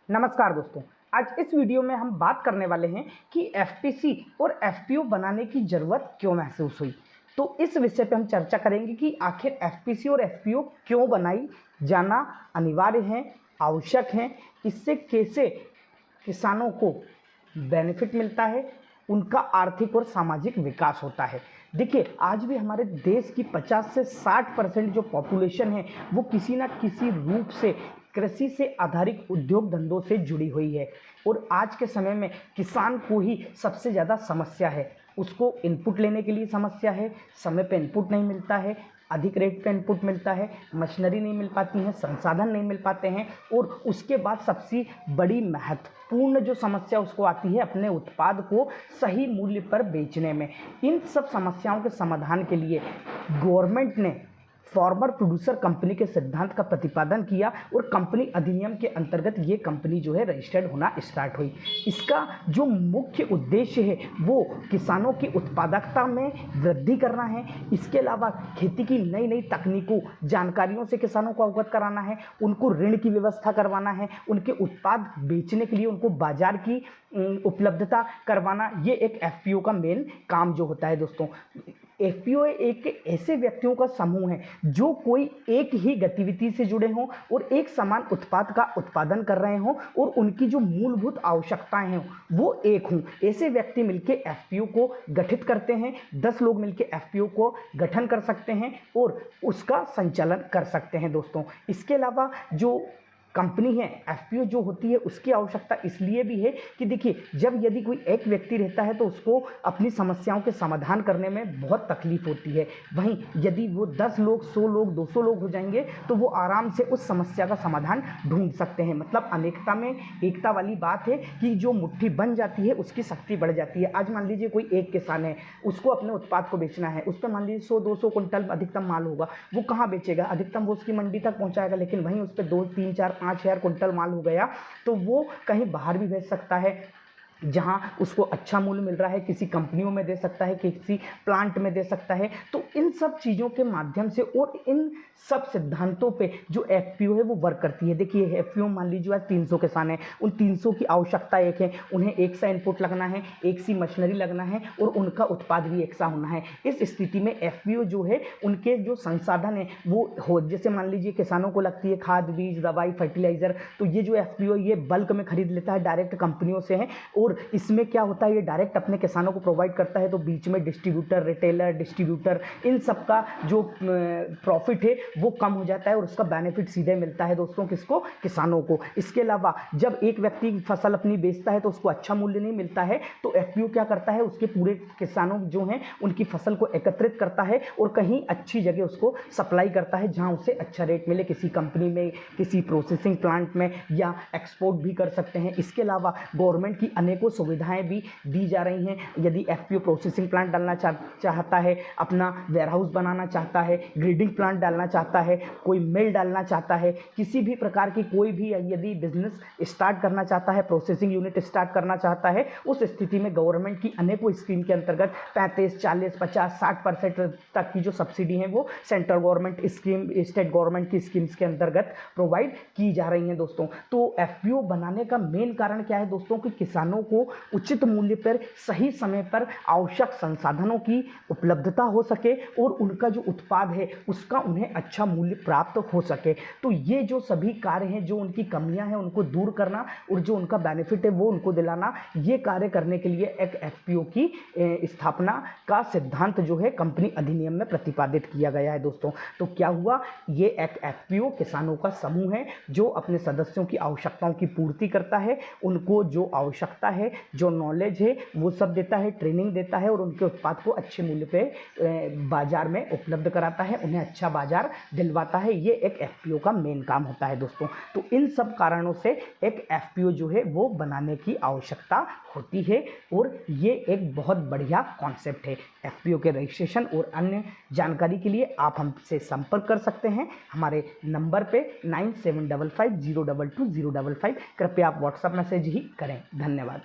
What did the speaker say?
नमस्कार दोस्तों, आज इस वीडियो में हम बात करने वाले हैं कि एफपीसी और एफपीओ बनाने की ज़रूरत क्यों महसूस हुई। तो इस विषय पे हम चर्चा करेंगे कि आखिर एफपीसी और एफपीओ क्यों बनाई जाना अनिवार्य है, आवश्यक है, इससे कैसे किसानों को बेनिफिट मिलता है, उनका आर्थिक और सामाजिक विकास होता है। देखिए, आज भी हमारे देश की 50 से 60% जो पॉपुलेशन है वो किसी न किसी रूप से कृषि से आधारित उद्योग धंधों से जुड़ी हुई है और आज के समय में किसान को ही सबसे ज़्यादा समस्या है। उसको इनपुट लेने के लिए समस्या है, समय पे इनपुट नहीं मिलता है, अधिक रेट पे इनपुट मिलता है, मशीनरी नहीं मिल पाती है, संसाधन नहीं मिल पाते हैं और उसके बाद सबसे बड़ी महत्वपूर्ण जो समस्या उसको आती है अपने उत्पाद को सही मूल्य पर बेचने में। इन सब समस्याओं के समाधान के लिए गवर्नमेंट ने फार्मर प्रोड्यूसर कंपनी के सिद्धांत का प्रतिपादन किया और कंपनी अधिनियम के अंतर्गत ये कंपनी जो है रजिस्टर्ड होना स्टार्ट हुई। इसका जो मुख्य उद्देश्य है वो किसानों की उत्पादकता में वृद्धि करना है। इसके अलावा खेती की नई नई तकनीकों जानकारियों से किसानों को अवगत कराना है, उनको ऋण की व्यवस्था करवाना है, उनके उत्पाद बेचने के लिए उनको बाजार की उपलब्धता करवाना। ये एक एफपीओ का मेन काम जो होता है दोस्तों। एफपीओ एक ऐसे व्यक्तियों का समूह है जो कोई एक ही गतिविधि से जुड़े हों और एक समान उत्पाद का उत्पादन कर रहे हों और उनकी जो मूलभूत आवश्यकताएं हैं वो एक हों। ऐसे व्यक्ति मिलकर एफपीओ को गठित करते हैं। 10 लोग मिलकर एफपीओ को गठन कर सकते हैं और उसका संचालन कर सकते हैं दोस्तों। इसके अलावा जो कंपनी है एफपीओ जो होती है उसकी आवश्यकता इसलिए भी है कि देखिए, जब यदि कोई एक व्यक्ति रहता है तो उसको अपनी समस्याओं के समाधान करने में बहुत तकलीफ होती है। वहीं यदि वो 10 लोग, 100 लोग, 200 लोग हो जाएंगे तो वो आराम से उस समस्या का समाधान ढूंढ सकते हैं। मतलब अनेकता में एकता वाली बात है कि जो मुट्ठी बन जाती है उसकी शक्ति बढ़ जाती है। आज मान लीजिए कोई एक किसान है, उसको अपने उत्पाद को बेचना है, उस पर मान लीजिए 100-200 कुंटल अधिकतम माल होगा। वो कहाँ बेचेगा? अधिकतम वो उसकी मंडी तक पहुँचाएगा, लेकिन वहीं उस पर 2, 3, 4, 5,000 कुंटल माल हो गया तो वो कहीं बाहर भी भेज सकता है जहां उसको अच्छा मूल्य मिल रहा है, किसी कंपनियों में दे सकता है, किसी प्लांट में दे सकता है। तो इन सब चीज़ों के माध्यम से और इन सब सिद्धांतों पे जो एफपीओ है वो वर्क करती है। देखिए, एफपीओ मान लीजिए आज 300 किसान हैं, उन 300 की आवश्यकता एक है, उन्हें एक सा इनपुट लगना है, एक सी मशीनरी लगना है और उनका उत्पाद भी एक सा होना है। इस स्थिति में एफपीओ जो है उनके जो संसाधन है वो हो, जैसे मान लीजिए किसानों को लगती है खाद, बीज, दवाई, फर्टिलाइजर, तो ये जो एफपीओ ये बल्क में खरीद लेता है, डायरेक्ट कंपनियों से है और इसमें क्या होता है ये डायरेक्ट अपने किसानों को प्रोवाइड करता है। तो बीच में डिस्ट्रीब्यूटर, रिटेलर, डिस्ट्रीब्यूटर, इन सब का जो प्रॉफिट है वो कम हो जाता है और उसका बेनिफिट सीधे मिलता है दोस्तों किसको? किसानों को। इसके अलावा जब एक व्यक्ति फसल अपनी बेचता है तो उसको अच्छा मूल्य नहीं मिलता है तो एफपीओ क्या करता है, उसके पूरे किसानों जो हैं उनकी फसल को एकत्रित करता है और कहीं अच्छी जगह उसको सप्लाई करता है जहां उसे अच्छा रेट मिले, किसी कंपनी में, किसी प्रोसेसिंग प्लांट में, या एक्सपोर्ट भी कर सकते हैं। इसके अलावा गवर्नमेंट की अनेकों सुविधाएं भी दी जा रही हैं। यदि एफपीओ प्रोसेसिंग प्लांट डालना चाहता है, अपना वेयरहाउस बनाना चाहता है, ग्रेडिंग प्लांट डालना चाहता है, कोई मिल डालना चाहता है, किसी भी प्रकार की कोई भी यदि बिजनेस स्टार्ट करना चाहता है, प्रोसेसिंग यूनिट स्टार्ट करना चाहता है, उस स्थिति में गवर्नमेंट की अनेकों स्कीम के अंतर्गत 35, 40, 50, 60% तक की जो सब्सिडी है वो central government scheme, state government की स्कीम्स के अंतर्गत प्रोवाइड की जा रही हैं दोस्तों। तो एफपीओ बनाने का मेन कारण क्या है दोस्तों? कि किसानों को उचित मूल्य पर सही समय पर आवश्यक संसाधनों की उपलब्धता हो सके और उनका जो उत्पाद है उसका उन्हें अच्छा मूल्य प्राप्त हो सके। तो ये जो सभी कार्य हैं, जो उनकी कमियां हैं उनको दूर करना और जो उनका बेनिफिट है वो उनको दिलाना, ये कार्य करने के लिए एक एफपीओ की स्थापना का सिद्धांत जो है कंपनी अधिनियम में प्रतिपादित किया गया है दोस्तों। तो क्या हुआ, ये एक एफपीओ किसानों का समूह है जो अपने सदस्यों की आवश्यकताओं की पूर्ति करता है, उनको जो आवश्यकता है, जो नॉलेज है वो सब देता है, ट्रेनिंग देता है और उनके उत्पाद को अच्छे मूल्य पे बाजार में उपलब्ध कराता है, उन्हें अच्छा बाजार दिलवाता है। ये एक एफपीओ का मेन काम होता है दोस्तों। तो इन सब कारणों से एक एफपीओ जो है वो बनाने की आवश्यकता होती है और ये एक बहुत बढ़िया कॉन्सेप्ट है। एफपीओ के रजिस्ट्रेशन और अन्य जानकारी के लिए आप हमसे संपर्क कर सकते हैं हमारे नंबर पे 9755 022 055। कृपया आप व्हाट्सएप मैसेज ही करें। धन्यवाद।